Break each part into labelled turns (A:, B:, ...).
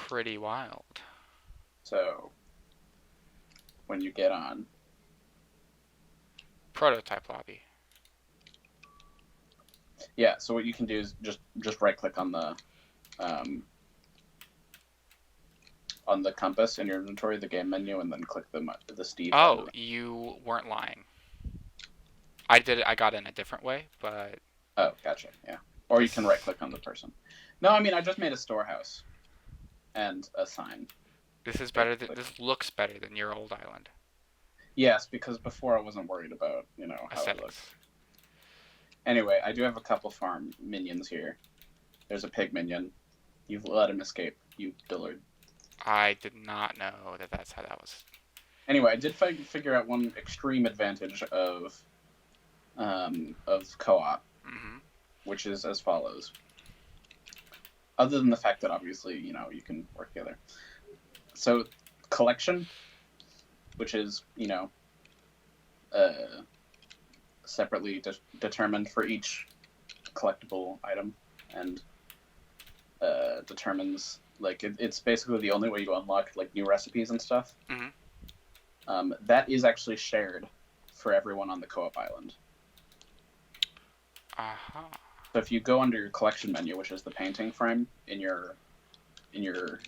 A: pretty wild.
B: So when you get on,
A: Prototype lobby.
B: yeah. So what you can do is just right click um, on the compass in your inventory, the game menu, and then click the Steve head.
A: Oh, you weren't lying. I got in a different way, but
B: Oh, gotcha. Yeah. Or you can right
A: this
B: click on the person. No, I mean I just made a storehouse and a sign,
A: this is better than
B: basically.
A: this looks better than your old island.
B: Yes, because before I wasn't worried about how it looked.
A: Aesthetics.
B: Anyway, I do have a couple farm minions here. There's a pig minion. You've let him escape, you Dillard.
A: I did not know that that's how that was.
B: Anyway, I did figure out one extreme advantage of co-op,
A: Hmm.
B: which is as follows. Other than the fact that obviously you can work together. So collection, which is uh, separately determined for each collectible item, and determines like it's basically the only way you unlock like new recipes and stuff.
A: Hmm.
B: That is actually shared for everyone on the co-op island.
A: Aha.
B: So if you go under your collection menu, which is the painting frame in your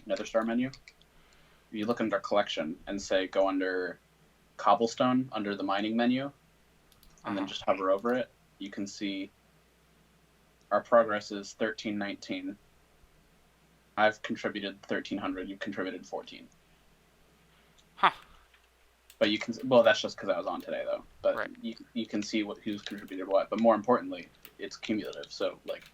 B: Nether Star menu, you look under collection and say go under cobblestone under the mining menu, and then just hover over it. You can see our progress is 1319. I've contributed 1300. You've contributed 14.
A: Huh.
B: But you can, well, that's just because I was on today though. But
A: Right.
B: you can see who's contributed what. But more importantly, it's cumulative. So like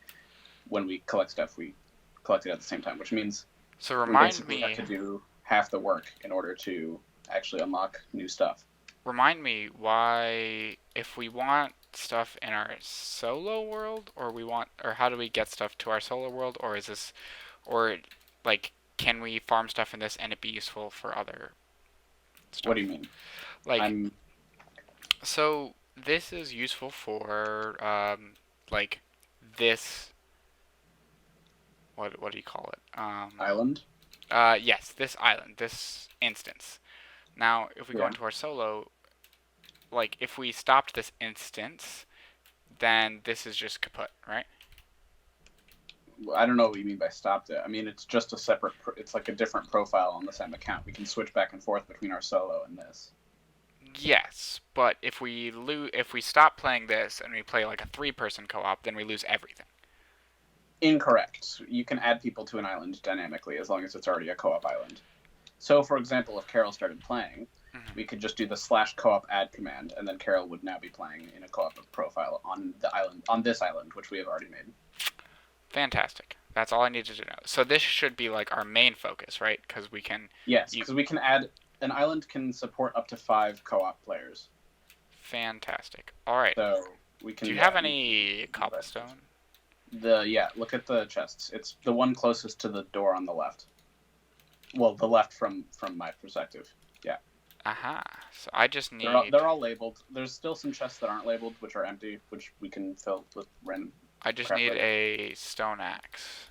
B: when we collect stuff, we collect it at the same time, which means
A: So
B: we basically have to do half the work in order to actually unlock new stuff.
A: remind me why if we want stuff in our solo world or how do we get stuff to our solo world or is this or like can we farm stuff in this and it be useful for other
B: What
A: stuff?
B: do you mean?
A: Like
B: I'm
A: so this is useful for like this what do you call it?
B: island.
A: Yes, this island, this instance. Now, if we go
B: Yeah.
A: into our solo, like if we stopped this instance, then this is just kaput, right?
B: I don't know what you mean by stopped it. I mean it's just a separate. It's like a different profile on the same account. We can switch back and forth between our solo and this.
A: Yes, but if we stop playing this and we play like a three-person co-op, then we lose everything.
B: Incorrect. You can add people to an island dynamically as long as it's already a co-op island. So, for example, if Carol started playing, we
A: Mm-hmm.
B: could just do the /co-op add command, and then Carol would now be playing in a co-op profile on the island, on this island, which we have already made.
A: Fantastic. That's all I needed to know. So this should be like our main focus, right? Because we can.
B: Yes,
A: You
B: because we can add an island can support up to 5 co-op players.
A: fantastic. All right.
B: So we can.
A: Do you
B: Yeah,
A: have any
B: invest.
A: cobblestone?
B: Look at the chests. It's the one closest to the door on the left. Well, the left from my perspective. Yeah.
A: Aha. So I just
B: They're all labeled. There's still some chests that aren't labeled, which are empty, which we can fill with random
A: I just
B: crap
A: need
B: later.
A: a stone axe.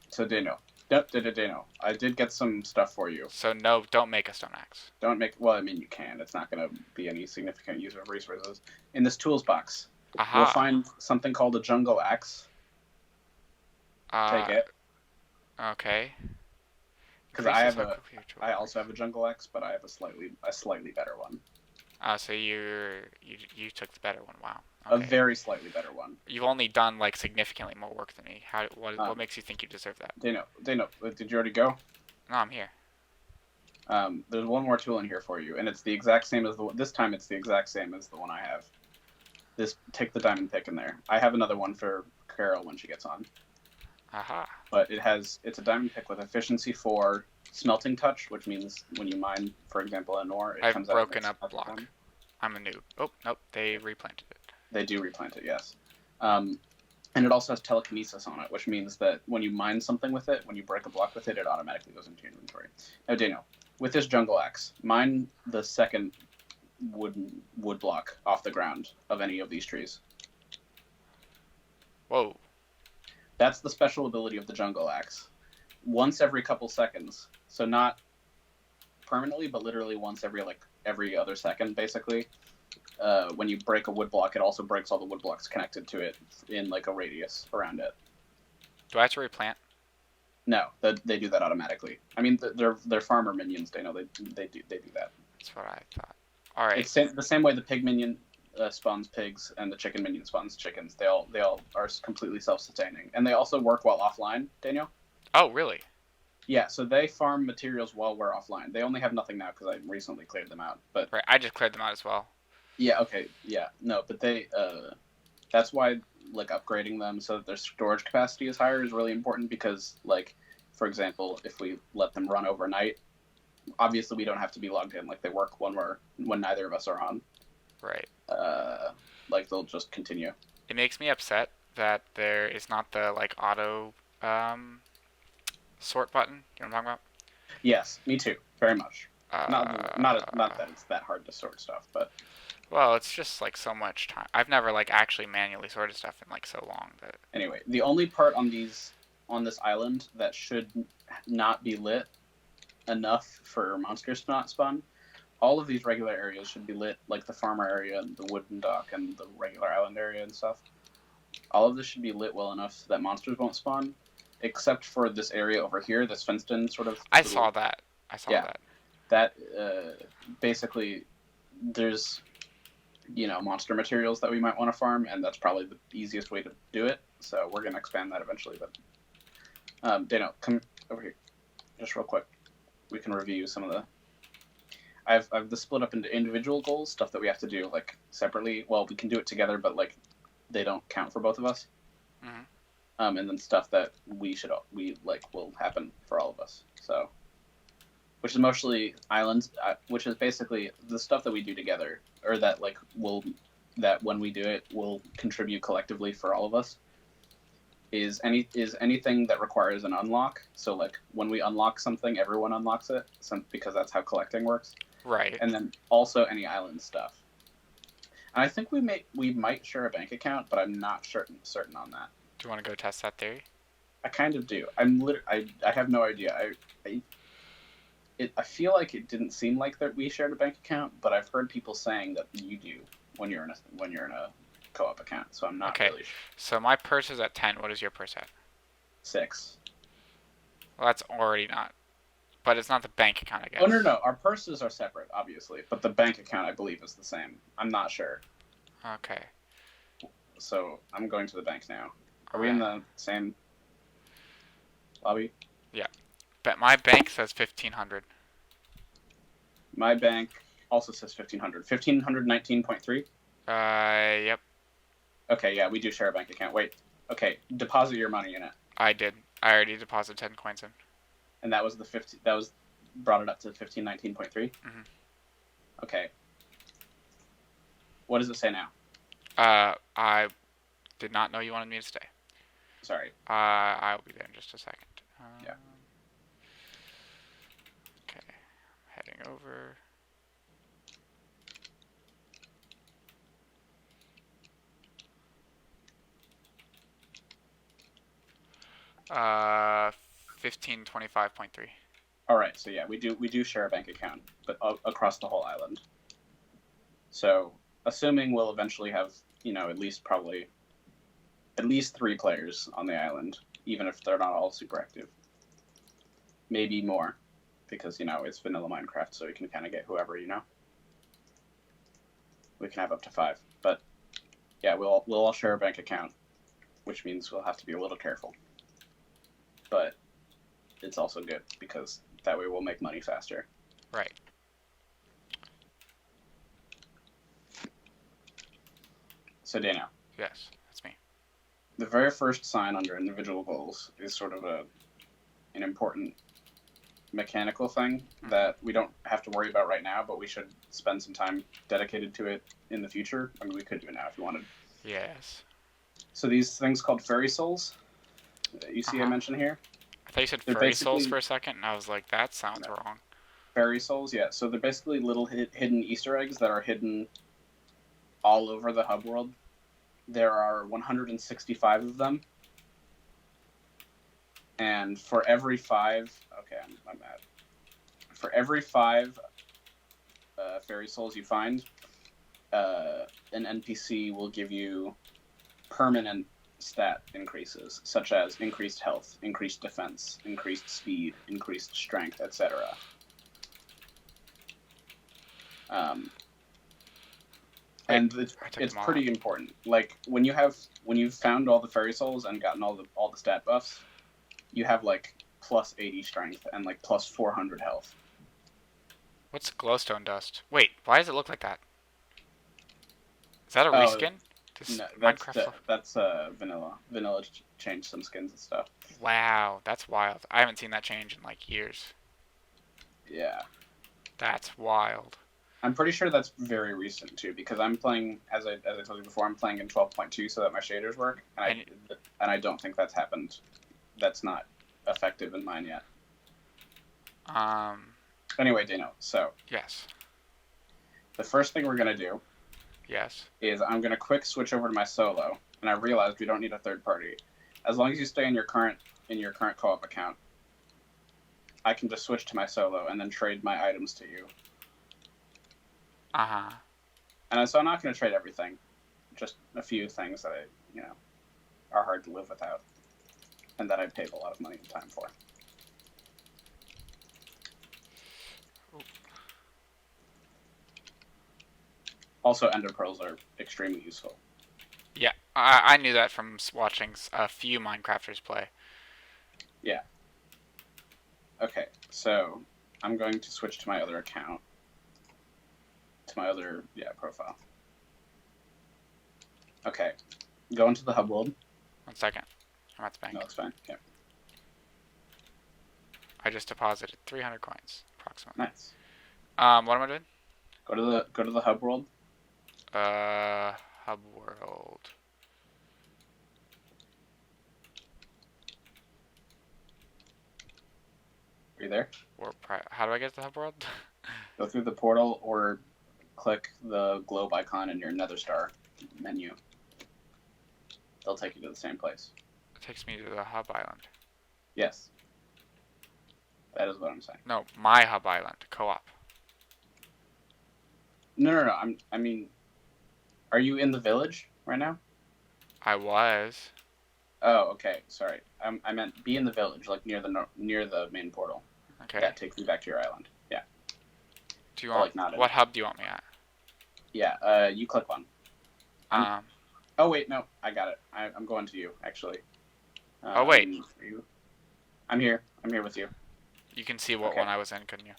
B: So Dano, Dano, I did get some stuff for you.
A: So no, don't make a stone axe.
B: Don't make. Well, I mean, you can. It's not going to be any significant use of resources. In this tools box, you'll
A: Aha.
B: find something called a jungle axe. Take it,
A: Okay.
B: because I
A: Increases
B: have
A: how
B: a.
A: quickly your
B: I also have a jungle axe, but I have a slightly better one.
A: So you took the better one. Wow.
B: A
A: Okay.
B: very slightly better one.
A: You've only done like significantly more work than me. What
B: Um,
A: makes you think you deserve that?
B: Dano, did you already go?
A: No, I'm here.
B: There's one more tool in here for you, and it's the exact same as the. This time, it's the exact same as the one I have. Take the diamond pick in there. I have another one for Carol when she gets on.
A: Aha.
B: But it's a diamond pick with efficiency 4, smelting touch, which means when you mine, for example, an ore, it
A: I've
B: comes
A: broken
B: out.
A: up a block. I'm a noob. Oh, nope. They replanted it.
B: They do replant it, yes. And it also has telekinesis on it, which means that when you mine something with it, when you break a block with it, it automatically goes into your inventory. Now, Dano, with this jungle axe, mine the second wood block off the ground of any of these trees.
A: Whoa.
B: That's the special ability of the jungle axe. once every couple seconds. So not permanently, but literally once every other second, basically. When you break a wood block, it also breaks all the wood blocks connected to it in like a radius around it.
A: Do I have to replant?
B: No, they do that automatically. I mean, they're farmer minions. They know they do that.
A: That's what I thought. All right.
B: It's the same way the pig minion spawns pigs and the chicken minion spawns chickens. They all are completely self-sustaining, and they also work while offline. Daniel.
A: Oh, really?
B: Yeah, so they farm materials while we're offline. They only have nothing now because I recently cleared them out. But
A: right, I just cleared them out as well.
B: Yeah, okay, yeah, no, but they that's why like upgrading them so that their storage capacity is higher is really important because like for example, if we let them run overnight, obviously we don't have to be logged in. Like they work when neither of us are on.
A: Right.
B: Like they'll just continue.
A: It makes me upset that there is not the like auto sort button. You know what I'm talking about?
B: Yes, me too, very much. Not
A: Uh,
B: that it's that hard to sort stuff, but
A: well, it's just like so much time. I've never like actually manually sorted stuff in like so long that.
B: anyway, the only part on this island that should not be lit enough for monsters to not spawn. All of these regular areas should be lit, like the farmer area, and the wooden dock, and the regular island area and stuff. All of this should be lit well enough so that monsters won't spawn, except for this area over here, this fenced in sort of.
A: I saw that. I saw
B: Yeah.
A: that.
B: That basically, there's monster materials that we might want to farm, and that's probably the easiest way to do it. So we're gonna expand that eventually. But Dano, come over here, just real quick. We can review some of the. I've this split up into individual goals, stuff that we have to do like separately. Well, we can do it together, but like they don't count for both of us.
A: Mm-hmm.
B: And then stuff that we will happen for all of us. So, which is mostly islands, which is basically the stuff that we do together, or that when we do it will contribute collectively for all of us. Is anything that requires an unlock. So like when we unlock something, everyone unlocks it, because that's how collecting works.
A: Right.
B: And then also any island stuff. And I think we might share a bank account, but I'm not certain on that.
A: Do you want to go test that theory?
B: I kind of do. I have no idea. I feel like it didn't seem like that we shared a bank account, but I've heard people saying that you do when you're in a co-op account. So I'm not really sure.
A: So my purse is at 10. What is your purse at?
B: 6.
A: Well, that's already not. But it's not the bank account, I guess.
B: Oh, no. Our purses are separate, obviously, but the bank account, I believe, is the same. I'm not sure.
A: Okay.
B: So I'm going to the bank now. Are we in the same lobby?
A: Yeah. But my bank says 1,500.
B: My bank also says 1,500. 1,519.3?
A: Yep.
B: Okay, yeah, we do share a bank account. Wait. Okay, deposit your money in it.
A: I did. I already deposited 10 coins in.
B: And that was brought it up to 1519.3?
A: Mm-hmm.
B: Okay. What does it say now?
A: I did not know you wanted me to stay.
B: Sorry.
A: I'll be there in just a second.
B: Yeah.
A: Okay. Heading over. Uh, 1525.3.
B: All right. So yeah, we do share a bank account, but across the whole island. So assuming we'll eventually have at least 3 players on the island, even if they're not all super active. Maybe more, because it's vanilla Minecraft, so we can kind of get whoever. We can have up to 5, but yeah, we'll all share a bank account, which means we'll have to be a little careful. But it's also good because that way we'll make money faster.
A: Right.
B: So Daniel.
A: Yes, that's me.
B: The very first sign under individual goals is sort of an important mechanical thing that we don't have to worry about right now, but we should spend some time dedicated to it in the future. I mean, we could do it now if you wanted.
A: Yes.
B: So these things called fairy souls, you see I mentioned here?
A: I thought you said furry souls for a second, and I was like, that sounds wrong.
B: Fairy souls, yeah. So they're basically little hidden Easter eggs that are hidden all over the hub world. There are 165 of them. And for every 5, okay, I'm mad. For every 5 fairy souls you find, an NPC will give you permanent stat increases, such as increased health, increased defense, increased speed, increased strength, etc. Um,
A: Wait,
B: and
A: I took
B: it's
A: them all out.
B: pretty important. Like when you've found all the fairy souls and gotten all the stat buffs, you have like plus 80 strength and like plus 400 health.
A: What's glowstone dust? Wait, why does it look like that? Is that a
B: Oh
A: reskin? Does
B: no,
A: Minecraft look...
B: that's vanilla. Vanilla changed some skins and stuff.
A: Wow, that's wild. I haven't seen that change in like years.
B: Yeah.
A: That's wild.
B: I'm pretty sure that's very recent too, because I'm playing as I told you before, I'm playing in 12.2 so that my shaders work,
A: And
B: and I don't think that's happened. That's not effective in mine yet.
A: um,
B: Anyway, Dano. So
A: yes,
B: the first thing we're gonna do
A: yes.
B: is I'm gonna quick switch over to my solo, and I realized we don't need a third party. As long as you stay in your current co-op account, I can just switch to my solo and then trade my items to you.
A: Uh huh.
B: And so I'm not gonna trade everything, just a few things that are hard to live without, and that I paid a lot of money and time for. Also, ender pearls are extremely useful.
A: Yeah, I knew that from watching a few Minecrafters play.
B: Yeah. Okay, so I'm going to switch to my other account, to my other profile. Okay, go into the hub world.
A: 1 second. I'm at the bank.
B: No, it's fine. Okay,
A: I just deposited 300 coins, approximately.
B: nice.
A: What am I doing?
B: Go to the hub world.
A: Uh, hub world.
B: Are you there?
A: Or how do I get to the hub world?
B: Go through the portal or click the globe icon in your Nether Star menu. They'll take you to the same place.
A: It takes me to the hub island.
B: Yes, that is what I'm saying.
A: No, my hub island. Co-op.
B: No. I mean, are you in the village right now?
A: I was.
B: Oh, okay. Sorry. I meant be in the village, like near the main portal.
A: Okay.
B: That takes me back to your island. Yeah.
A: Do you want... What hub do you want me at?
B: Yeah. You click one.
A: Um.
B: Oh wait, no. I got it. I'm going to you actually.
A: Oh wait.
B: I'm here. I'm here with you.
A: You can see what one I was in, couldn't you?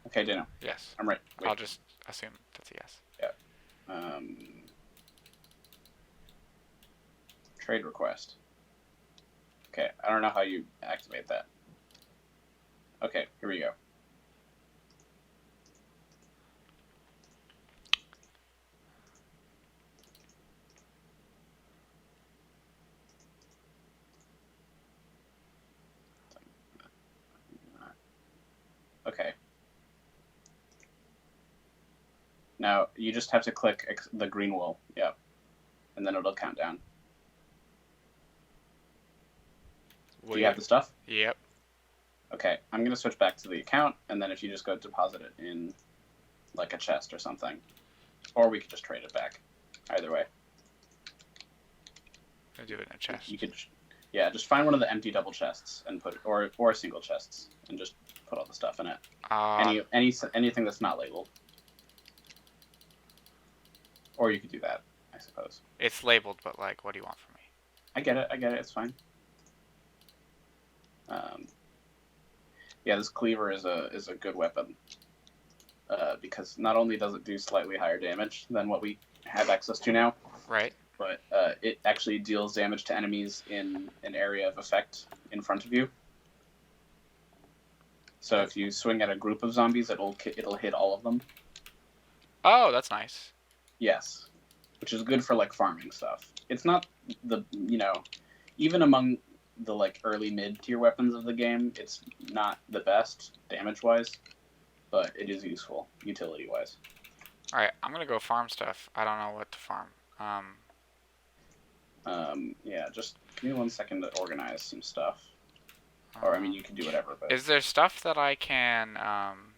B: Okay, Dino.
A: Yes.
B: I'm right. Wait.
A: I'll just assume that's a yes.
B: Yeah. Trade request. Okay, I don't know how you activate that. Okay, here we go. Okay. Now you just have to click the green wool. Yep. And then it'll count down. Do you have the stuff?
A: Yep.
B: Okay, I'm gonna switch back to the account, and then if you just go deposit it in like a chest or something, or we could just trade it back. Either way.
A: I'll do it in a chest.
B: You could, yeah, just find one of the empty double chests and put, or single chests, and just put all the stuff in it. Anything that's not labeled. Or you could do that, I suppose.
A: It's labeled, but like, what do you want from me?
B: I get it. It's fine. Yeah, this cleaver is a good weapon because not only does it do slightly higher damage than what we have access to now,
A: right?
B: But it actually deals damage to enemies in an area of effect in front of you. So if you swing at a group of zombies, it'll hit all of them.
A: Oh, that's nice.
B: Yes, which is good for like farming stuff. It's not the even among the like early mid tier weapons of the game, it's not the best damage wise, but it is useful utility wise.
A: All right, I'm gonna go farm stuff. I don't know what to farm.
B: Yeah, just give me 1 second to organize some stuff. Or, I mean, you can do whatever, but...
A: Is there stuff that I can, come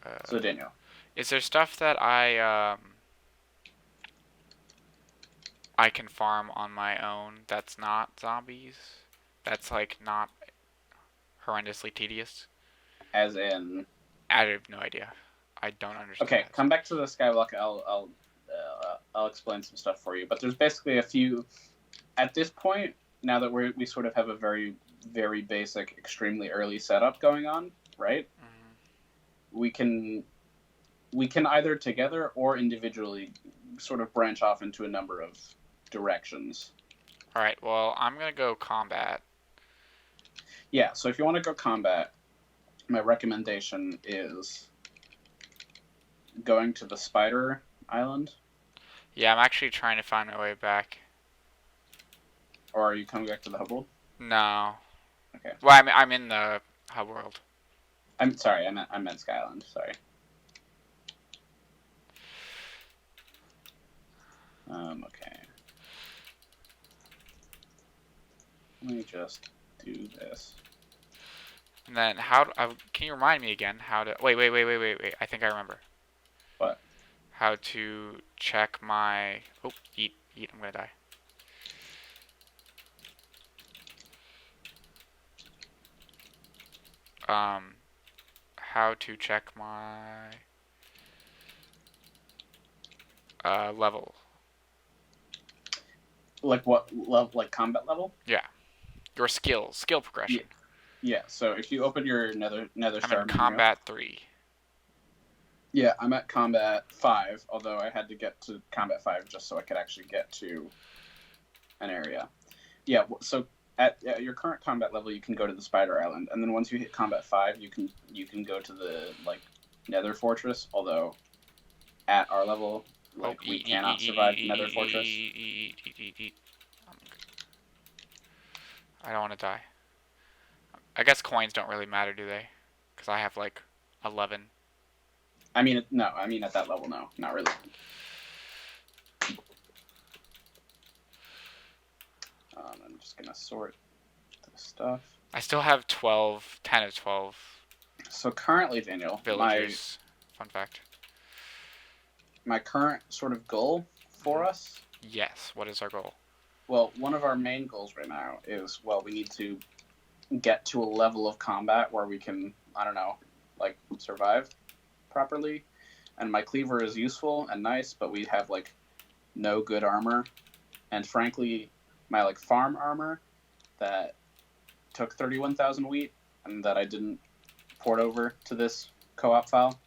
A: on,
B: So, Daniel.
A: is there stuff that I can farm on my own that's not zombies? That's like not horrendously tedious?
B: As in...
A: I have no idea. I don't understand
B: Okay,
A: that.
B: come back to the Skywalk. I'll explain some stuff for you. But there's basically a few... At this point, now that we sort of have a very, very basic, extremely early setup going on, right? We can either together or individually sort of branch off into a number of directions.
A: Alright, well, I'm gonna go combat.
B: Yeah, so if you want to go combat, my recommendation is going to the Spider Island.
A: Yeah, I'm actually trying to find my way back.
B: Or are you coming back to the hub world?
A: No.
B: Okay.
A: Well, I'm in the hub world.
B: I'm sorry, I meant Skyland. Sorry. Okay. Let me just do this.
A: And then can you remind me again how to, wait. I think I remember.
B: What?
A: How to check my, oh, eat, I'm gonna die. How to check my level.
B: Like what level? Like combat level?
A: Yeah. Your skill progression.
B: Yeah. So if you open your Nether
A: I'm
B: Star
A: in
B: menu,
A: combat 3.
B: yeah, I'm at combat 5. Although I had to get to combat 5 just so I could actually get to an area. Yeah. So at your current combat level, you can go to the Spider Island, and then once you hit combat 5, you can go to the like Nether Fortress. Although at our level, like we cannot survive Nether Fortress.
A: I don't want to die. I guess coins don't really matter, do they? Because I have like 11.
B: I mean, no. I mean, at that level, no, not really. I'm just gonna sort the stuff.
A: I still have 12, 10 of 12.
B: So currently, Daniel,
A: villagers. Fun fact.
B: My current sort of goal for us.
A: Yes. What is our goal?
B: Well, one of our main goals right now is, well, we need to get to a level of combat where we can, I don't know, like survive properly. And my cleaver is useful and nice, but we have like no good armor. And frankly, my like farm armor that took 31,000 wheat and that I didn't port over to this co-op file.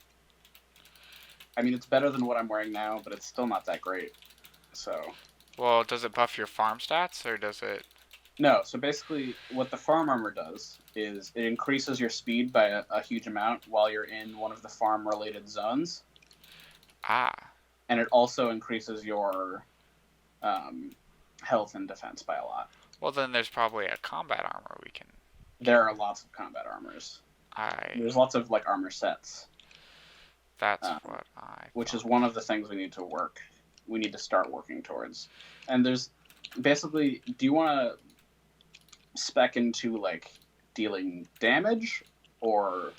B: I mean, it's better than what I'm wearing now, but it's still not that great. So.
A: Well, does it buff your farm stats, or does it?
B: No. So basically, what the farm armor does is it increases your speed by a huge amount while you're in one of the farm-related zones.
A: Ah.
B: And it also increases your health and defense by a lot.
A: Well, then there's probably a combat armor we can.
B: There are lots of combat armors. There's lots of like armor sets.
A: That's what I.
B: Which is one of the things we need to work. We need to start working towards. And there's basically, do you want to spec into like dealing damage, or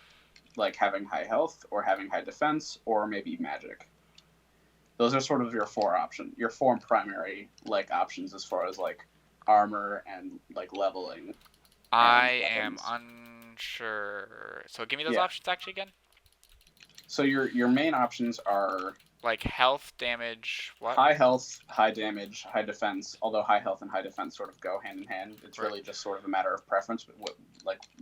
B: like having high health, or having high defense, or maybe magic? Those are sort of your your four primary like options as far as like armor and like leveling.
A: I am unsure. So give me those options actually again.
B: So your main options are
A: like health, damage, what?
B: High health, high damage, high defense. Although high health and high defense sort of go hand in hand. It's really just sort of a matter of preference. But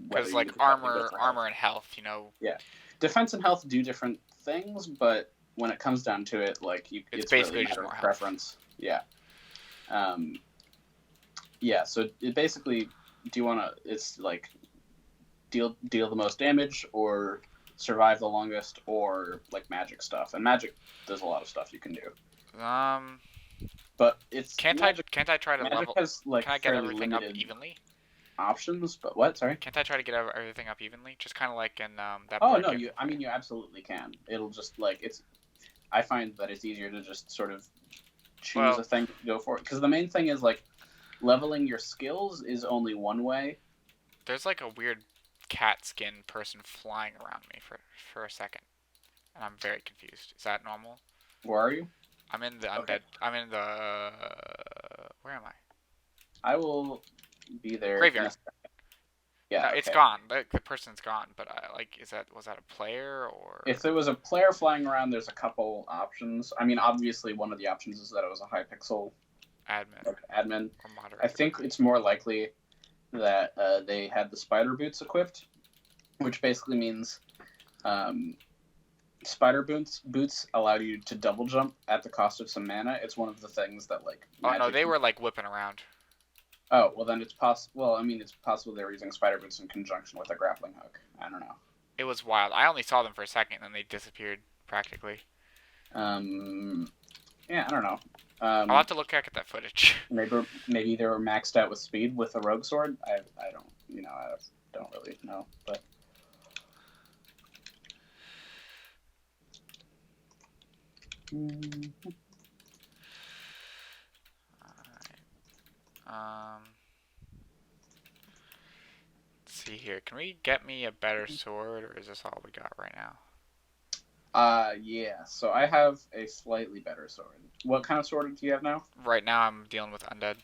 A: because like armor and health, you know.
B: Yeah, defense and health do different things, but when it comes down to it, like it's basically really a matter of preference. Yeah. Yeah. So it basically, do you want to? It's like deal the most damage, or survive the longest, or like magic stuff. And magic, there's a lot of stuff you can do. But it's
A: can't I try to level?
B: Has, like,
A: can I get everything up evenly?
B: Options, but what? Sorry.
A: Can't I try to get everything up evenly? Just kind of like in that.
B: Oh no, you absolutely can. It'll just like I find that it's easier to just sort of choose
A: Well,
B: a thing to go for it, because the main thing is like leveling your skills is only one way.
A: there's like a weird cat skin person flying around me for a second, and I'm very confused. Is that normal?
B: Where are you?
A: I'm in the
B: Okay,
A: undead. I'm in the. Where am I?
B: I will be there in a
A: Graveyard.
B: second.
A: No,
B: Yeah,
A: it's
B: okay.
A: gone. The person's gone. But like, is that was that a player
B: If
A: or
B: there was a player flying around, there's a couple options. I mean, obviously, one of the options is that it was a Hypixel
A: admin
B: like admin.
A: or
B: I
A: moderator?
B: think it's more likely that they had the spider boots equipped, which basically means um, spider boots allow you to double jump at the cost of some mana. It's one of the things that like
A: Oh no,
B: magic.
A: they were like whipping around.
B: Oh well, then it's possible. Well, I mean, it's possible they were using spider boots in conjunction with a grappling hook. I don't know.
A: It was wild. I only saw them for a second, and then they disappeared practically.
B: Um, yeah, I don't know.
A: I'll have to look back at that footage.
B: Maybe they were maxed out with speed with a rogue sword. I don't I don't really know, but
A: Um, let's see here. Can we get me a better sword, or is this all we got right now?
B: yeah. So I have a slightly better sword. What kind of sword do you have now?
A: Right now, I'm dealing with undead.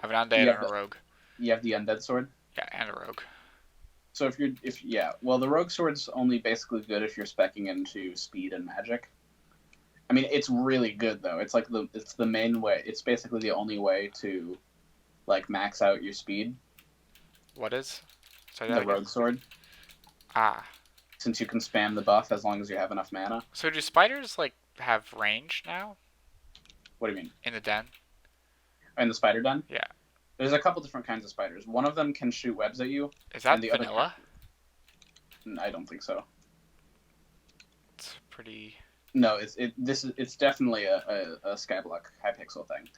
A: I have an
B: You
A: undead
B: have
A: and a rogue.
B: the undead sword.
A: Yeah, and a rogue.
B: So if yeah, well, the rogue sword's only basically good if you're specking into speed and magic. I mean, it's really good though. It's the main way. It's basically the only way to like max out your speed.
A: What is? Say that
B: The
A: again.
B: rogue sword,
A: Ah.
B: since you can spam the buff as long as you have enough mana.
A: So do spiders like have range now
B: What do you mean?
A: in the den?
B: In the spider den,
A: Yeah.
B: there's a couple different kinds of spiders. One of them can shoot webs at you,
A: Is
B: and
A: that
B: the other
A: vanilla?
B: I don't think so.
A: It's pretty.
B: No, it's definitely a Skyblock Hypixel thing.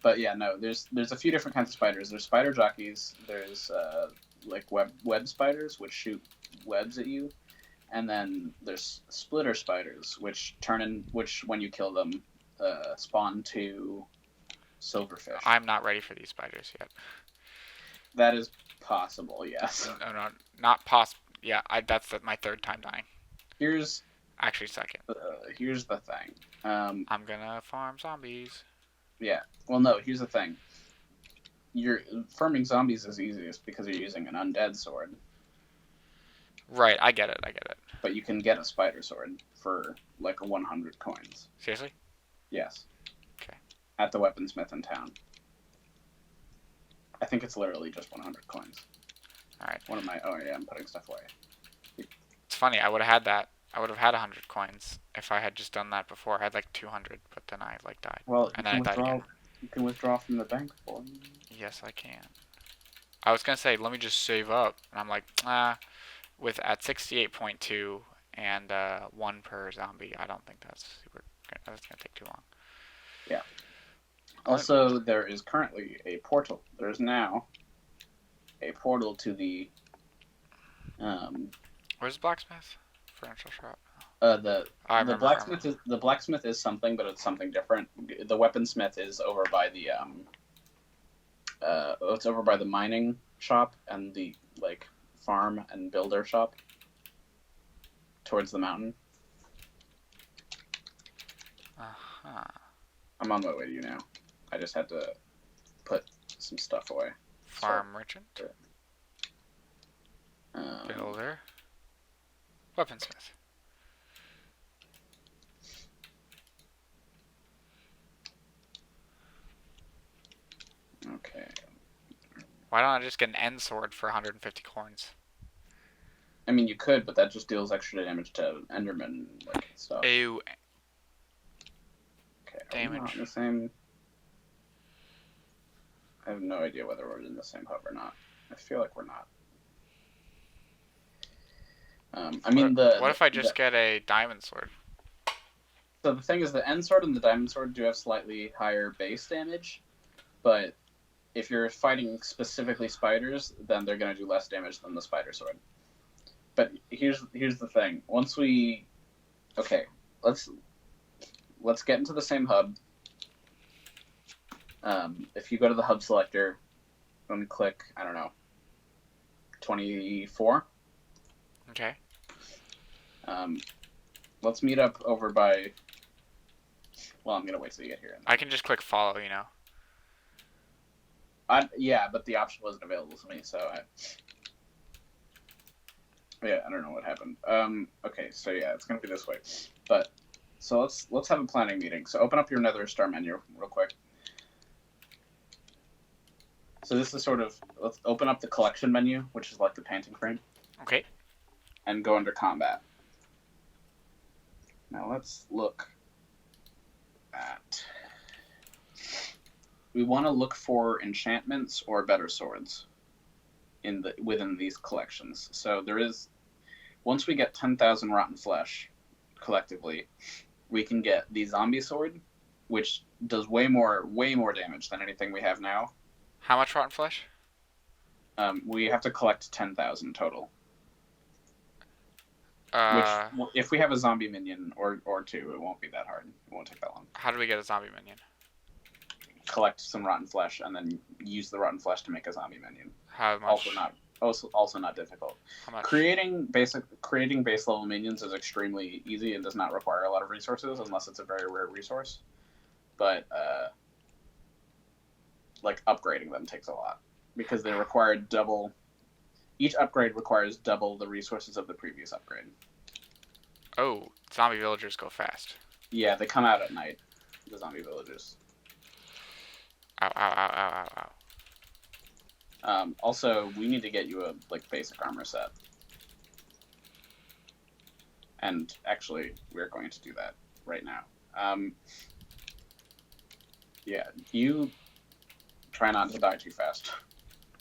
B: But yeah, no, there's a few different kinds of spiders. There's spider jockeys. There's like web spiders which shoot webs at you, and then there's splitter spiders which when you kill them spawn to silverfish.
A: I'm not ready for these spiders yet.
B: That is possible, yes.
A: No, no, not possible. Yeah, that's my third time dying.
B: Here's
A: Actually, second.
B: here's the thing.
A: I'm gonna farm zombies.
B: Yeah. Well, no. Here's the thing. You're farming zombies is easiest because you're using an undead sword,
A: Right, I get it. I get it.
B: but you can get a spider sword for like 100 coins.
A: Seriously?
B: Yes.
A: Okay.
B: At the weaponsmith in town. I think it's literally just 100 coins.
A: All right.
B: Oh yeah, I'm putting stuff away.
A: It's funny. I would have had that. I would have had 100 coins if I had just done that before. I had like 200, but then I like died.
B: Well,
A: and then I died again.
B: You can withdraw from the bank for me.
A: Yes, I can. I was gonna say let me just save up, and I'm like, with at 68.2 and one per zombie, I don't think that's super. That's gonna take too long.
B: Yeah. Also, there is currently a portal. There's now a portal to the
A: Where's the blacksmith? Furniture shop.
B: the
A: I
B: the
A: remember.
B: blacksmith is something, but it's something different. The weaponsmith is over by the it's over by the mining shop and the like farm and builder shop towards the mountain.
A: Uh-huh.
B: I'm on my way to you now. I just had to put some stuff away.
A: Farm merchant. Builder. Weaponsmith.
B: Okay.
A: Why don't I just get an end sword for 150 coins?
B: I mean, you could, but that just deals extra damage to Enderman like stuff.
A: Ew.
B: Okay.
A: Damage.
B: Are we not in the same? I have no idea whether we're in the same hub or not. I feel like we're not.
A: What if I just get a diamond sword?
B: So the thing is, the end sword and the diamond sword do have slightly higher base damage, but if you're fighting specifically spiders, then they're going to do less damage than the spider sword. But here's the thing. Once we, okay, let's let's get into the same hub. If you go to the hub selector and click, I don't know, 24.
A: Okay.
B: Let's meet up over by. Well, I'm gonna wait till you get here.
A: I can just click follow, you know.
B: Yeah, but the option wasn't available to me, so yeah, I don't know what happened. Okay, so yeah, it's gonna be this way. But so let's have a planning meeting. So open up your Nether Star menu real quick. So this is sort of, let's open up the collection menu, which is like the painting frame.
A: Okay.
B: And go under combat. Now let's look at. We want to look for enchantments or better swords within these collections. So there is, once we get 10,000 rotten flesh collectively, we can get the zombie sword, which does way more damage than anything we have now.
A: How much rotten flesh?
B: We have to collect 10,000 total.
A: Which,
B: if we have a zombie minion or two, it won't be that hard. It won't take that long.
A: How do we get a zombie minion?
B: Collect some rotten flesh and then use the rotten flesh to make a zombie minion.
A: How much?
B: Also not difficult.
A: How much?
B: Creating base level minions is extremely easy and does not require a lot of resources unless it's a very rare resource. But like upgrading them takes a lot because they require double. Each upgrade requires double the resources of the previous upgrade.
A: Oh, zombie villagers go fast.
B: Yeah, they come out at night. The zombie villagers.
A: Ow, ow, ow, ow, ow, ow.
B: Also, we need to get you a basic armor set. And actually, we're going to do that right now. Yeah, you try not to die too fast.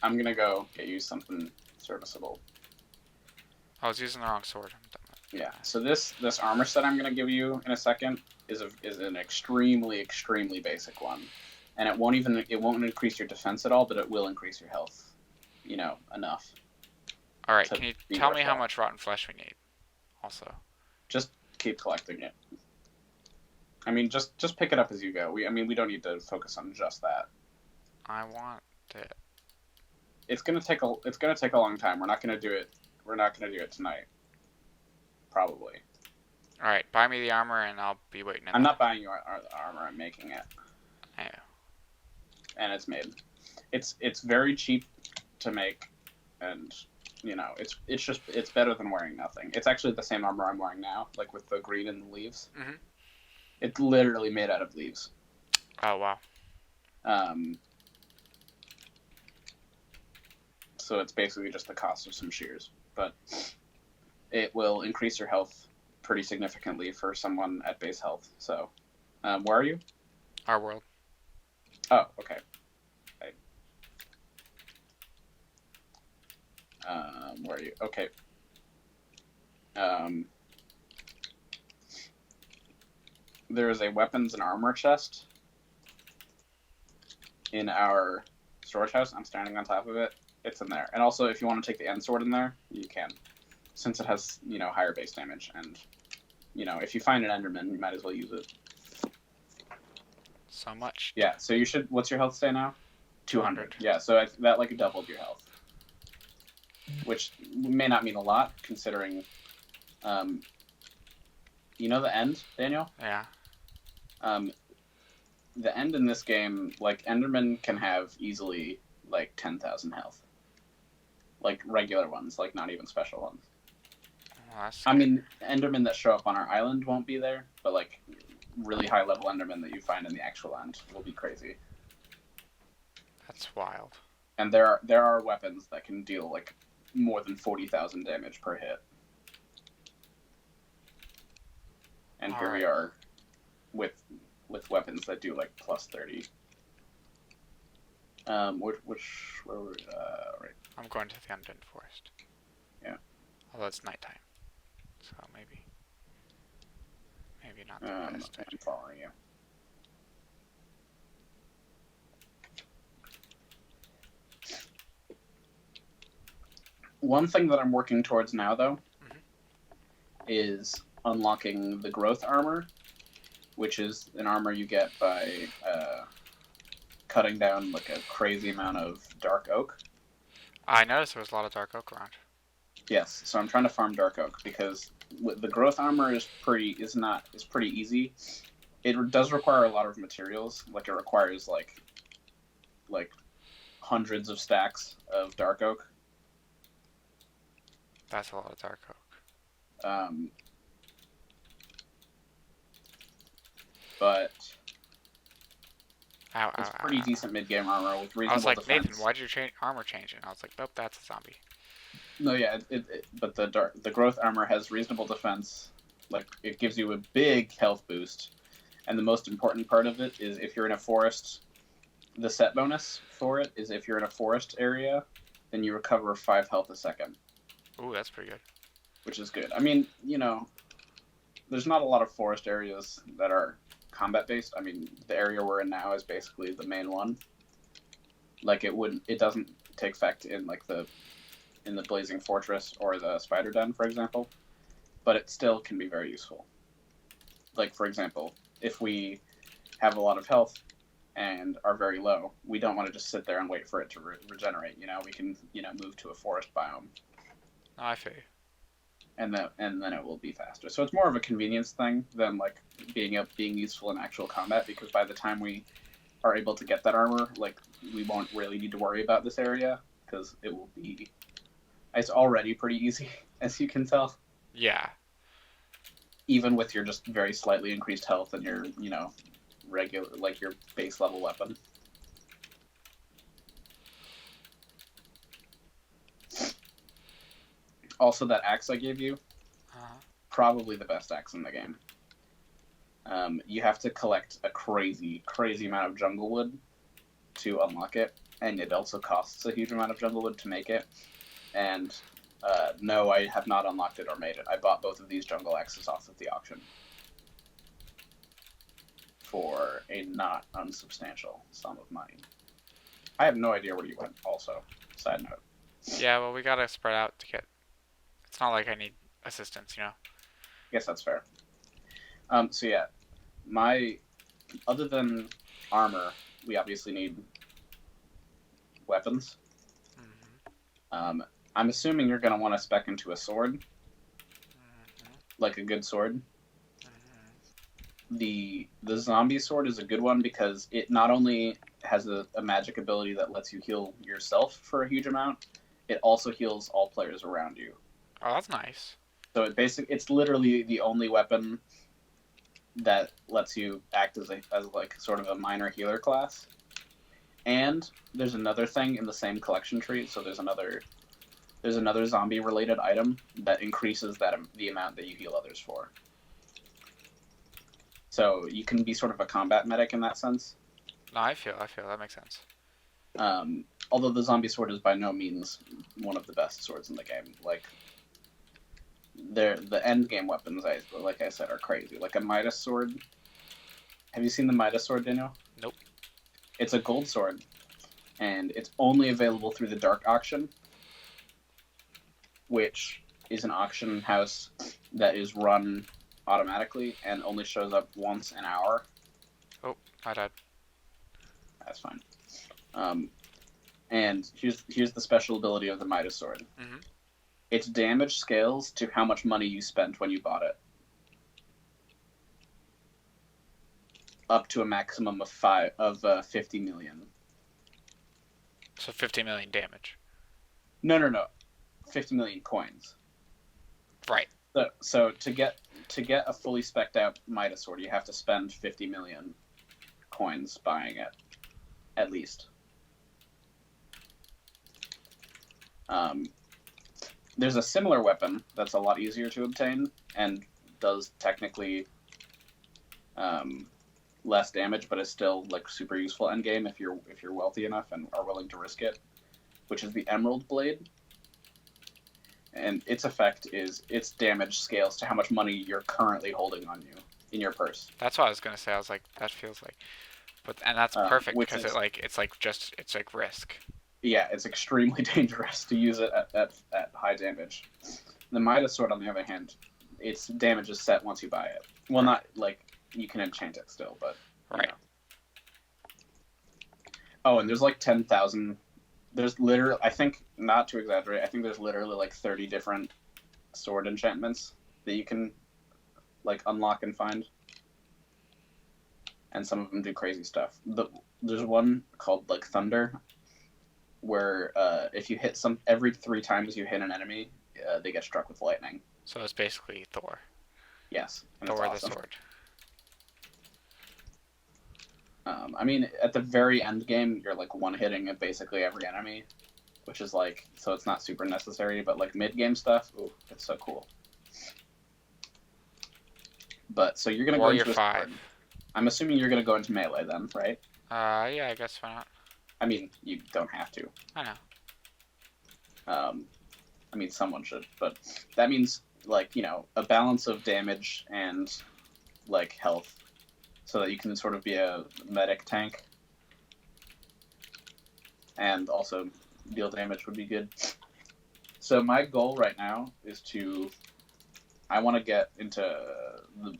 B: I'm gonna go get you something serviceable.
A: I was using the wrong sword.
B: Yeah. So this armor set I'm gonna give you in a second is an extremely basic one. And it won't increase your defense at all, but it will increase your health. You know, enough.
A: All right, can you tell me how much rotten flesh we need? Also,
B: just keep collecting it. I mean, just pick it up as you go. We don't need to focus on just that.
A: I want it.
B: It's gonna take a long time. We're not gonna do it tonight. Probably.
A: All right, buy me the armor and I'll be waiting.
B: I'm not buying you the armor. I'm making it.
A: Yeah.
B: And it's made. It's very cheap to make, and you know it's better than wearing nothing. It's actually the same armor I'm wearing now, like with the green and the leaves.
A: Mm-hmm.
B: It's literally made out of leaves.
A: Oh wow.
B: So it's basically just the cost of some shears, but it will increase your health pretty significantly for someone at base health. So, where are you?
A: Our world.
B: Oh, okay. Where are you? Okay. There is a weapons and armor chest in our storage house. I'm standing on top of it. It's in there. And also, if you want to take the end sword in there, you can. Since it has, higher base damage. And, if you find an Enderman, you might as well use it.
A: So much.
B: Yeah, so you should... What's your health stay now? 200.
A: 200.
B: Yeah, so that doubled your health. Which may not mean a lot, considering... you know the end, Daniel?
A: Yeah.
B: The end in this game, Enderman can have easily, 10,000 health. Regular ones, not even special ones.
A: Oh,
B: I mean, Endermen that show up on our island won't be there, but, really high-level Endermen that you find in the actual end will be crazy.
A: That's wild.
B: And there are weapons that can deal, more than 40,000 damage per hit. And here we are with weapons that do, plus 30. Where were we? Right.
A: I'm going to the Undead Forest.
B: Yeah.
A: Although it's nighttime. So maybe not the best.
B: I'm following you. One thing that I'm working towards now, though, is unlocking the growth armor, which is an armor you get by cutting down like a crazy amount of dark oak.
A: I noticed there was a lot of dark oak around.
B: Yes, so I'm trying to farm dark oak because the growth armor is pretty easy. It does require a lot of materials. Like it requires like hundreds of stacks of dark oak.
A: That's a lot of dark oak.
B: But
A: Ow,
B: it's
A: ow,
B: pretty
A: ow, ow.
B: decent mid game armor with
A: I was
B: reasonable
A: like,
B: defense.
A: Nathan, why'd your armor change? And I was like, nope, that's a zombie.
B: No, yeah, but the growth armor has reasonable defense. Like it gives you a big health boost, and the most important part of it is if you're in a forest. The set bonus for it is if you're in a forest area, then you recover 5 health a second.
A: Ooh, that's pretty good.
B: Which is good. I mean, there's not a lot of forest areas that are combat based. I mean, the area we're in now is basically the main one. Like it doesn't take effect in in the Blazing Fortress or the Spider Den, for example, but it still can be very useful. Like for example, if we have a lot of health and are very low, we don't want to just sit there and wait for it to regenerate. We can move to a forest biome.
A: Oh, I feel you.
B: And then it will be faster. So it's more of a convenience thing than like being useful in actual combat, because by the time we are able to get that armor, like we won't really need to worry about this area because it's already pretty easy, as you can tell.
A: Yeah.
B: Even with your just very slightly increased health and your regular, like your base level weapon. Also, that axe I gave you, probably the best axe in the game. You have to collect a crazy amount of jungle wood to unlock it, and it also costs a huge amount of jungle wood to make it. And no, I have not unlocked it or made it. I bought both of these jungle axes off of the auction for a not unsubstantial sum of money. I have no idea where you went, also. Side note.
A: Yeah, well, we gotta spread out to get... It's not like I need assistance,
B: I guess that's fair. So yeah, other than armor, we obviously need weapons. Mm-hmm. I'm assuming you're going to want to spec into a sword. Mm-hmm. Like a good sword. Mm-hmm. The zombie sword is a good one because it not only has a magic ability that lets you heal yourself for a huge amount, it also heals all players around you.
A: Oh, that's nice.
B: So it's literally the only weapon that lets you act as like sort of a minor healer class. And there's another thing in the same collection tree. So there's another zombie related item that increases the amount that you heal others for. So you can be sort of a combat medic in that sense.
A: No, I feel that makes sense.
B: Although the zombie sword is by no means one of the best swords in the game. Like the end game weapons, like I said, are crazy. Like a Midas sword. Have you seen the Midas sword, Daniel?
A: Nope.
B: It's a gold sword, and it's only available through the Dark Auction, which is an auction house that is run automatically and only shows up once an hour.
A: Oh, I died.
B: That's fine. And here's the special ability of the Midas sword. Mm-hmm. Its damage scales to how much money you spent when you bought it. Up to a maximum of 50 million.
A: So 50 million damage.
B: No. 50 million coins.
A: Right.
B: So to get a fully spec'd out Midas sword, you have to spend 50 million coins buying it, at least. There's a similar weapon that's a lot easier to obtain and does technically less damage, but is still like super useful endgame if you're wealthy enough and are willing to risk it, which is the Emerald Blade. And its effect is its damage scales to how much money you're currently holding on you in your purse.
A: That's what I was gonna say. I was like, that feels like, and that's perfect because it's like risk.
B: Yeah, it's extremely dangerous to use it at high damage. The Midas sword, on the other hand, its damage is set once you buy it. Well, not like you can enchant it still, but you
A: Right.
B: know. Oh, and there's like 10,000. There's literally, I think, not to exaggerate, I think there's literally like 30 different sword enchantments that you can like unlock and find, and some of them do crazy stuff. There's one called like Thunder, where if you hit every 3 times you hit an enemy, they get struck with lightning.
A: So it's basically Thor.
B: Yes, and it's
A: Thor the
B: awesome.
A: sword.
B: I mean, at the very end game, you're like one hitting at basically every enemy, which is like, so it's not super necessary, but like mid game stuff, ooh, it's so cool. But so you're gonna go
A: Warrior
B: into a
A: 5.
B: sword. I'm assuming you're gonna go into melee then, right?
A: Yeah, I guess why not?
B: I mean, you don't have to.
A: I know.
B: I mean, someone should, but that means like a balance of damage and like health, so that you can sort of be a medic tank, and also deal damage would be good. So my goal right now is I want to get into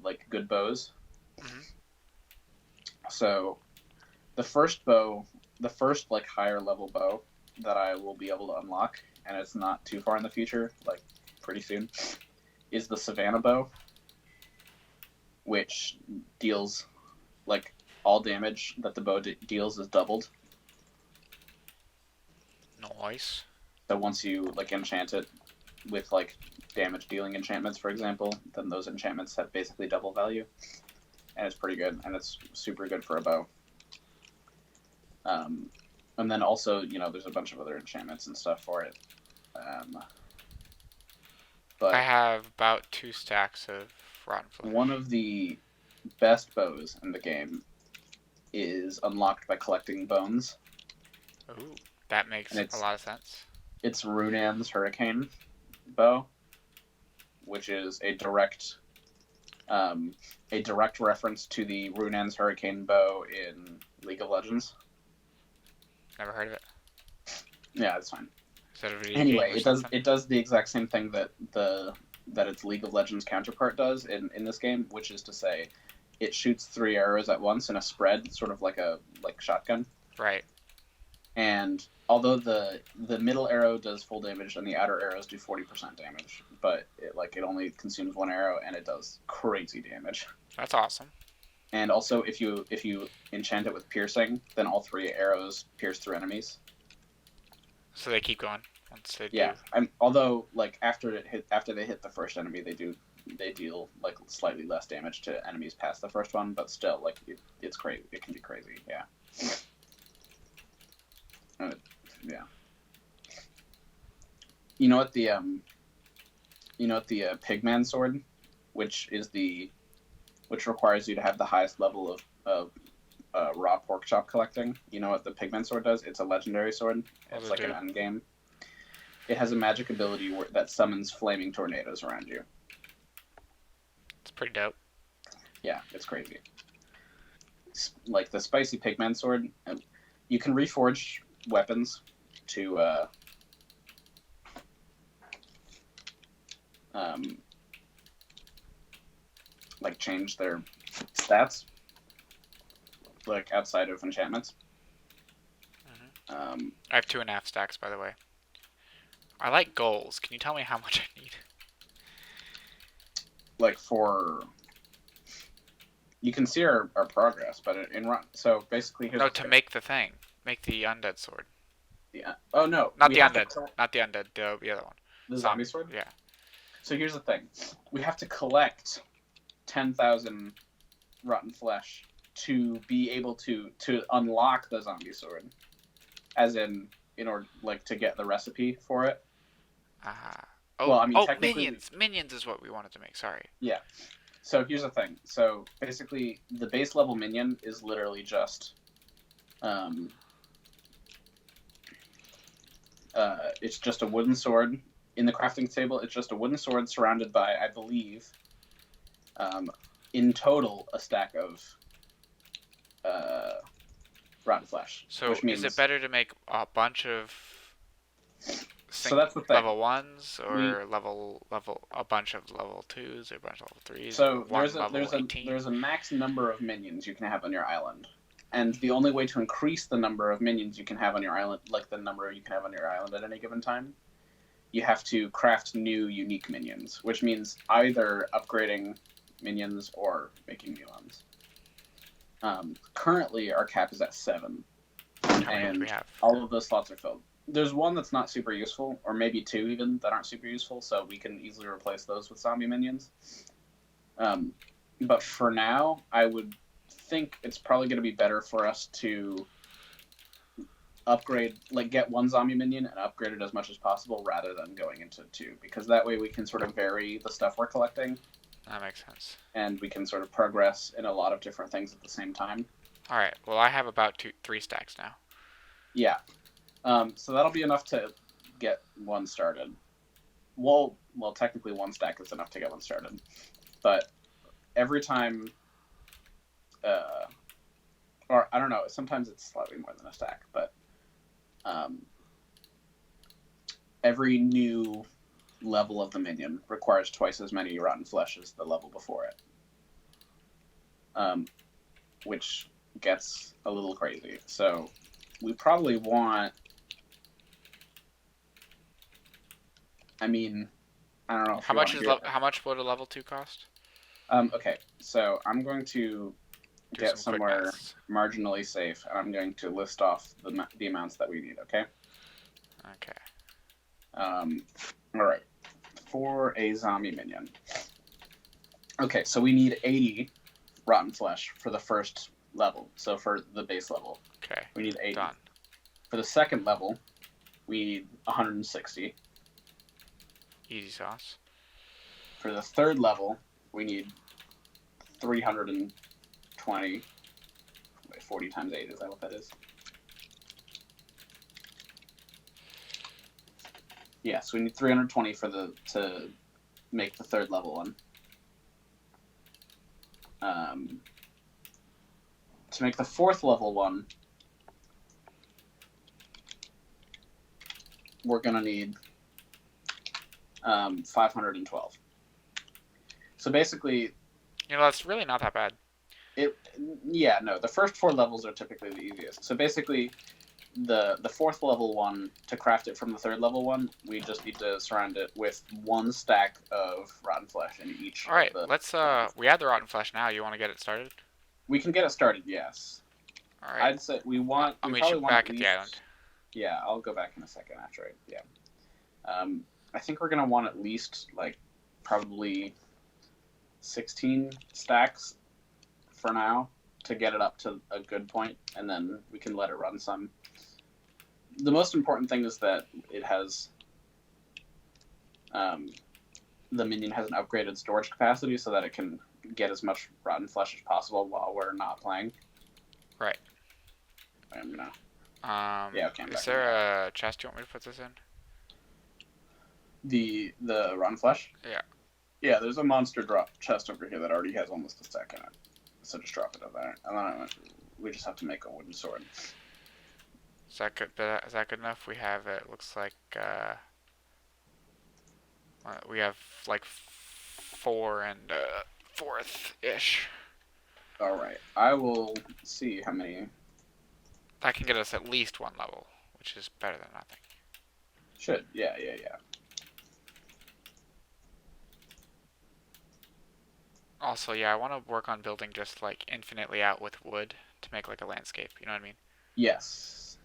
B: like good bows.
A: Mm-hmm.
B: So the first like higher level bow that I will be able to unlock, and it's not too far in the future, like pretty soon, is the Savannah bow, which deals like all damage that the bow deals is doubled.
A: Nice.
B: So once you like enchant it with like damage dealing enchantments, for example, then those enchantments have basically double value, and it's pretty good, and it's super good for a bow. And then also, there's a bunch of other enchantments and stuff for it. But
A: I have about 2 stacks of rotten flesh.
B: one of the best bows in the game is unlocked by collecting bones.
A: Ooh, that makes a lot of sense.
B: It's Runan's Hurricane bow, which is a direct reference to the Runan's Hurricane bow in League of Legends.
A: Never heard of it.
B: Yeah, it's fine.
A: Is that a video
B: Anyway,
A: game
B: it does the exact same thing that its League of Legends counterpart does in this game, which is to say, it shoots 3 arrows at once in a spread, sort of like a shotgun.
A: Right.
B: And although the middle arrow does full damage and the outer arrows do 40% damage, but it only consumes 1 arrow and it does crazy damage.
A: That's awesome.
B: And also, if you enchant it with piercing, then all 3 arrows pierce through enemies.
A: So they keep going once they
B: Yeah,
A: do.
B: although like after they hit the first enemy, they deal like slightly less damage to enemies past the first one, but still like it's crazy. It can be crazy. Yeah. Yeah. You know what the Pigman sword, which requires you to have the highest level of raw pork chop collecting. You know what the Pigman sword does? It's a legendary sword. It's like an end game. It has a magic ability that summons flaming tornadoes around you.
A: It's pretty dope.
B: Yeah, it's crazy. Like the spicy Pigman sword, you can reforge weapons to like change their stats, like outside of enchantments.
A: Mm-hmm. I have 2.5 stacks, by the way. I like goals. Can you tell me how much I need?
B: Like you can see our progress, but so basically here's
A: to make the thing. Make the undead sword.
B: Yeah. Oh no.
A: Not the undead. Not the undead. The other one.
B: The zombie sword?
A: Yeah.
B: So here's the thing. We have to collect 10,000 rotten flesh to be able to unlock the zombie sword. As in order to get the recipe for it.
A: Oh,
B: well, I mean,
A: minions. Minions is what we wanted to make. Sorry.
B: Yeah. So here's the thing. So basically, the base level minion is literally just, it's just a wooden sword in the crafting table. It's just a wooden sword surrounded by, I believe, in total, a stack of rotten flesh.
A: So
B: which means,
A: is it better to make a bunch of
B: So that's the thing.
A: Level ones
B: We
A: or level a bunch of level twos or a bunch of level threes or
B: so
A: one level 18.
B: there's a max number of minions you can have on your island, and the only way to increase the number of minions you can have on your island, like the number you can have on your island at any given time, you have to craft new unique minions, which means either upgrading minions or making new ones. Currently, our cap is at 7,
A: How many do we
B: and
A: have?
B: all of those slots are filled. There's one that's not super useful, or maybe 2 even that aren't super useful, so we can easily replace those with zombie minions. But for now, I would think it's probably going to be better for us to upgrade, like get one zombie minion and upgrade it as much as possible rather than going into 2, because that way we can sort of vary the stuff we're collecting.
A: That makes sense.
B: And we can sort of progress in a lot of different things at the same time.
A: All right. Well, I have about 3 stacks now.
B: Yeah. So that'll be enough to get one started. Well, technically 1 stack is enough to get one started, but every time, or I don't know, sometimes it's slightly more than a stack, but every new level of the minion requires twice as many rotten flesh as the level before it, which gets a little crazy. So we probably want, I mean, I don't know if
A: how much would a level 2 cost?
B: Okay, so I'm going to get somewhere marginally safe, and I'm going to list off the amounts that we need, okay?
A: Okay.
B: Alright. For a zombie minion. Okay, so we need 80 rotten flesh for the first level, so for the base level.
A: Okay.
B: We need 80.
A: Done.
B: For the second level, we need 160.
A: Easy sauce.
B: For the third level, we need 320. Wait, 40 times 8, is that what that is? Yeah, so we need 320 to make the third level one. To make the fourth level one, we're gonna need 512. So basically,
A: that's really not that bad.
B: The first 4 levels are typically the easiest. So basically, the fourth level one, to craft it from the third level one, we just need to surround it with 1 stack of rotten flesh in each.
A: All right, let's we have the rotten flesh now. You want to get it started?
B: We can get it started, yes.
A: All right.
B: I'd say we want.
A: I'll
B: we
A: meet
B: probably
A: you
B: want
A: back
B: at
A: at the
B: least,
A: island.
B: Yeah, I'll go back in a second after it. Yeah. I think we're gonna want at least probably 16 stacks for now to get it up to a good point, and then we can let it run some. The most important thing is that it has, the minion has an upgraded storage capacity so that it can get as much rotten flesh as possible while we're not playing.
A: Right.
B: I'm gonna.
A: Yeah. Okay. Is there a chest you want me to put this in?
B: The rotten flesh?
A: Yeah.
B: Yeah, there's a monster drop chest over here that already has almost a stack in it. So just drop it over there, and then we just have to make a wooden sword.
A: Is that good? Is that good enough? We have it. Looks like we have 4 and 4th ish.
B: All right, I will see how many.
A: That can get us at least 1 level, which is better than nothing.
B: Should, yeah.
A: Also, yeah, I want to work on building just infinitely out with wood to make a landscape. You know what I mean?
B: Yes.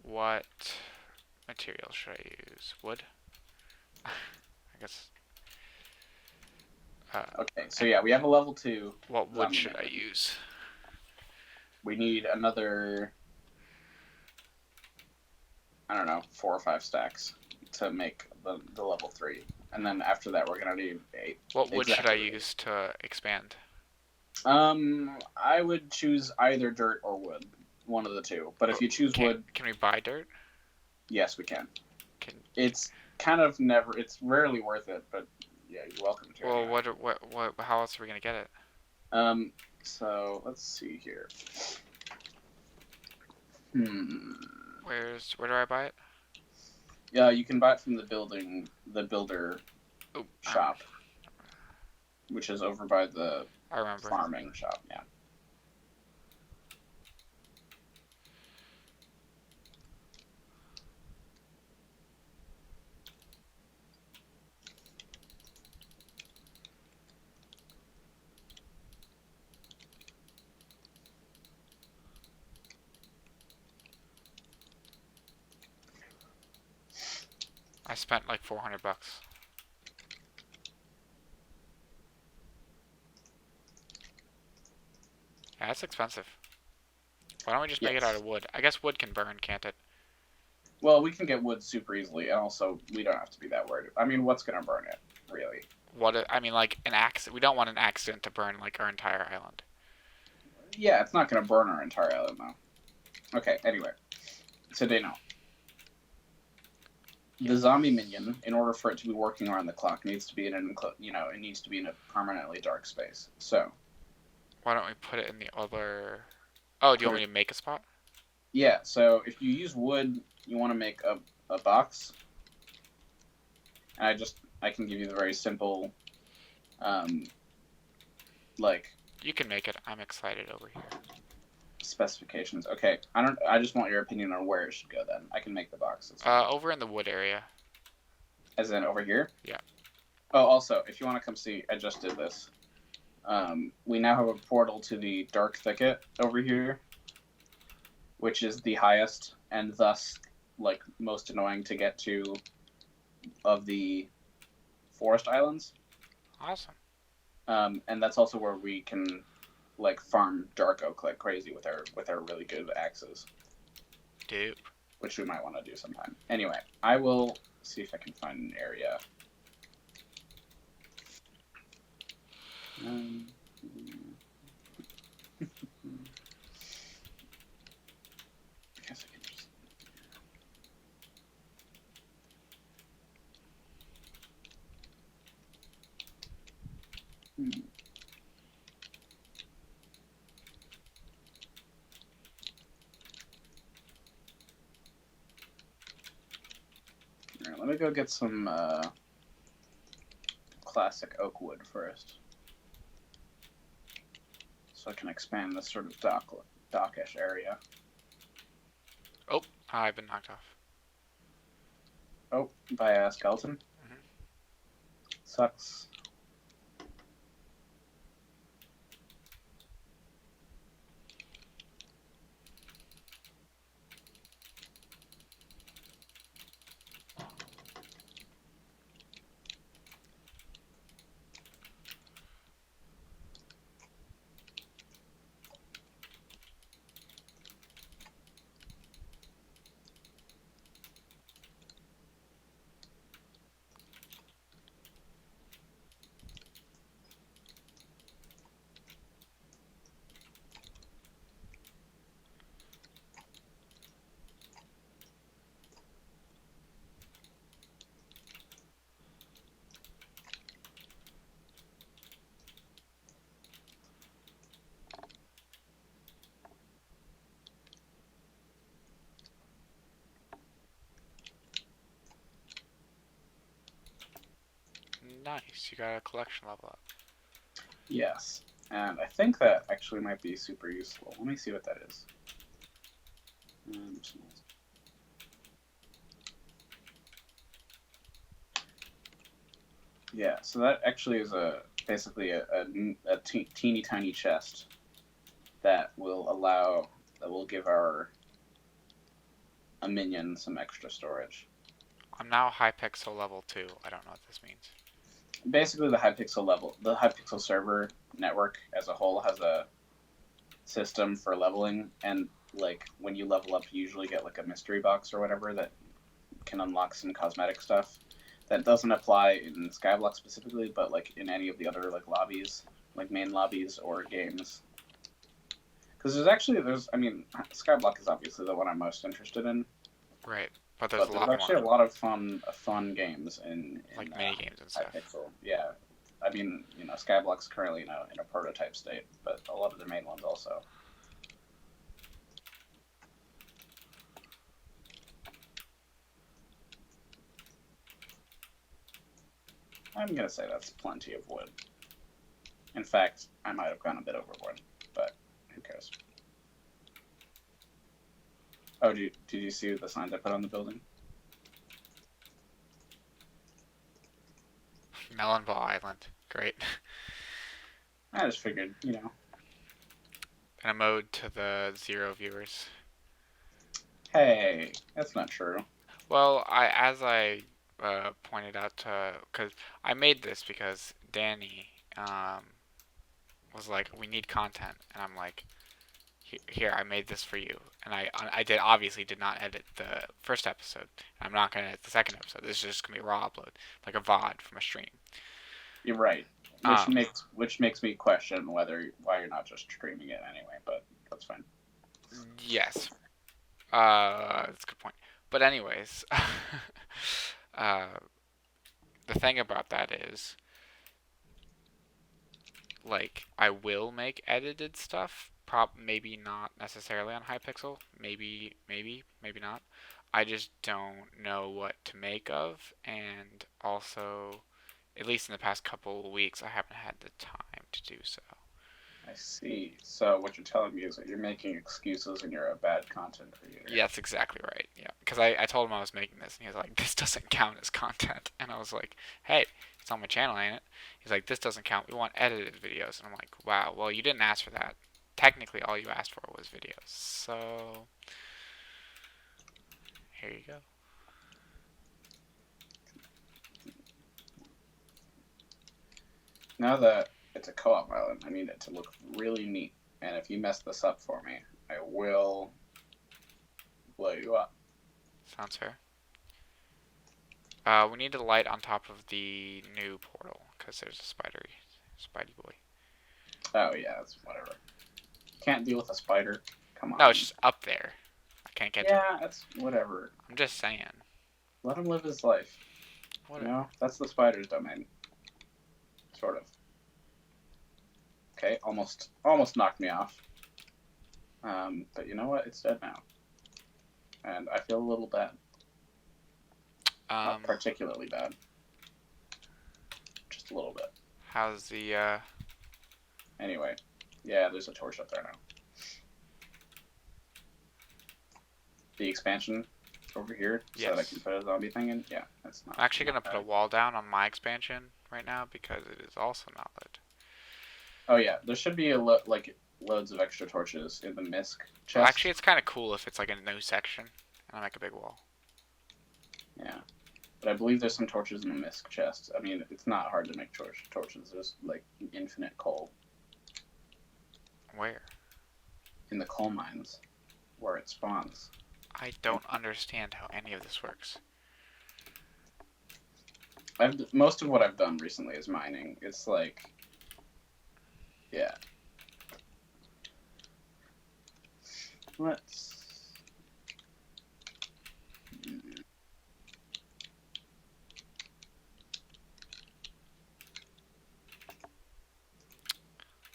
A: What material should I use? Wood? I guess.
B: Okay, so yeah, we have a level 2.
A: What wood should I use?
B: We need another, I don't know, 4 or 5 stacks to make the level 3. And then after that, we're going to need 8.
A: What wood should I use to expand?
B: I would choose either dirt or wood. One of the two. But if you choose wood...
A: Can we buy dirt?
B: Yes, we can. It's kind of it's rarely worth it, but yeah, you're welcome to.
A: Well, anyway. How else are we going to get it?
B: So, let's see here.
A: Where do I buy it?
B: Yeah, you can buy it from the builder
A: Oh,
B: shop, which is over by the
A: I remember.
B: farming shop. Yeah.
A: I spent like 400 bucks. Yeah, that's expensive. Why don't we just make it out
B: Yes.
A: of wood? I guess wood can burn, can't it?
B: Well, we can get wood super easily, and also we don't have to be that worried. I mean, what's gonna burn it, really?
A: I mean, like an accident. We don't want an accident to burn like our entire island.
B: Yeah, it's not gonna burn our entire island though. Okay. Anyway, so Dano, the zombie minion, in order for it to be working around the clock, needs to be in it needs to be in a permanently dark space. So
A: Why don't we put it in the other? Oh, do you
B: put
A: want
B: it.
A: me to make a spot?
B: Yeah. So if you use wood, you want to make a box, and I can give you the very simple, um, like
A: You can make it. I'm excited over here.
B: specifications. Okay. I just want your opinion on where it should go. Then I can make the box.
A: Over in the wood area.
B: As in over here.
A: Yeah.
B: Oh, also, if you want to come see, I just did this. We now have a portal to the dark thicket over here, which is the highest and thus like most annoying to get to of the forest islands.
A: Awesome.
B: And that's also where we can like farm dark oak like crazy with our really good axes,
A: Dude.
B: which we might want to do sometime. Anyway, I will see if I can find an area. Guess I can just. Alright, let me go get some classic oak wood first, so I can expand this sort of dockish area.
A: Oh, I've been knocked off.
B: Oh, by a skeleton.
A: Mhm.
B: Sucks.
A: Nice. You got a collection level up.
B: Yes, and I think that actually might be super useful. Let me see what that is. Yeah, so that actually is basically a teeny tiny chest that will give our a minion some extra storage.
A: I'm now Hypixel level 2. I don't know what this means.
B: Basically, the Hypixel server network as a whole has a system for leveling, and like when you level up, you usually get like a mystery box or whatever that can unlock some cosmetic stuff. That doesn't apply in Skyblock specifically, but like in any of the other like lobbies, like main lobbies or games. Because I mean, Skyblock is obviously the one I'm most interested in.
A: Right. But there's a lot
B: actually
A: more.
B: a lot of fun games in
A: Like mini games and stuff.
B: Hypixel. Yeah, I mean, Skyblock's currently in a prototype state, but a lot of the main ones also. I'm gonna say that's plenty of wood. In fact, I might have gone a bit overboard, but who cares? Oh, did you see the signs I put on the building?
A: Melon Ball Island. Great.
B: I just figured, you know.
A: And a mode to the 0 viewers.
B: Hey, that's not true.
A: Well, as I pointed out to, because I made this because Danny was like, we need content, and I'm like, here, I made this for you, and I obviously did not edit the first episode. I'm not gonna edit the second episode. This is just gonna be a raw upload, like a VOD from a stream.
B: You're right.
A: Um,
B: Which makes me question why you're not just streaming it anyway, but that's fine.
A: yes, that's a good point. But anyways, uh, the thing about that is, like, I will make edited stuff. Maybe not necessarily on Hypixel. Maybe not. I just don't know what to make of, and also, at least in the past couple of weeks, I haven't had the time to do so.
B: I see. So what you're telling me is that you're making excuses and you're a bad content creator.
A: Yeah, that's exactly right. Yeah, because I told him I was making this, and he was like, "This doesn't count as content," and I was like, "Hey, it's on my channel, ain't it?" He's like, "This doesn't count. We want edited videos," and I'm like, "Wow, well, you didn't ask for that. Technically, all you asked for was videos, so here you go."
B: Now that it's a co-op island, I need it to look really neat. And if you mess this up for me, I will blow you up.
A: Sounds fair. We need a light on top of the new portal because there's a spidey boy.
B: Oh yeah, that's whatever. You can't deal with a spider. Come on.
A: No, it's just up there. I can't get to it.
B: Yeah, that's whatever.
A: I'm just saying.
B: Let him live his life.
A: Whatever.
B: You know, that's the spider's domain. Sort of. Okay, almost knocked me off. But you know what? It's dead now, and I feel a little bad. Not particularly bad. Just a little bit.
A: How's the
B: Anyway, yeah, there's a torch up there now. The expansion over here, so that I can put a zombie thing in. Yeah, that's not.
A: I'm actually
B: not
A: gonna put a wall down on my expansion right now because it is also not lit.
B: Oh yeah, there should be like loads of extra torches in the misc chest.
A: Well, actually, it's kind of cool if it's like a new section and I make a big wall.
B: Yeah, but I believe there's some torches in the misc chest. I mean, it's not hard to make torches. There's like infinite coal.
A: Where?
B: In the coal mines, where it spawns.
A: I don't understand how any of this works.
B: Most of what I've done recently is mining. It's like, yeah. Let's.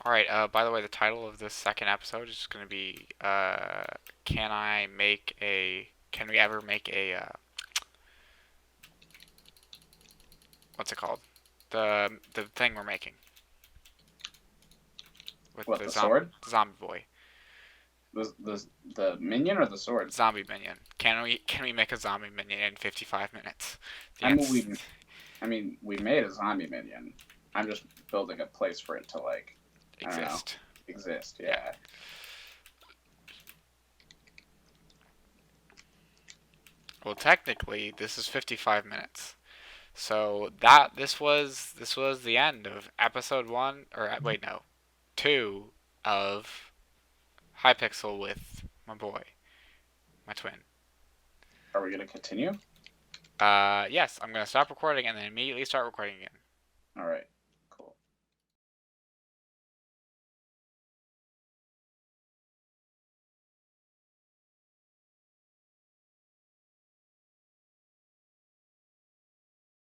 A: Alright, by the way, the title of this second episode is going to be, can we ever make a, what's it called? The thing we're making. With
B: what, the sword?
A: The zombie boy.
B: The minion or the sword?
A: Zombie minion. Can we make a zombie minion in 55 minutes?
B: I mean, we made a zombie minion. I'm just building a place for it to, like,
A: exist.
B: Exist, yeah.
A: Well, technically, this is 55 minutes. So this was the end of episode 1, or wait, no, 2 of Hypixel with my boy, my twin.
B: Are we gonna continue?
A: Yes, I'm gonna stop recording and then immediately start recording again.
B: All right.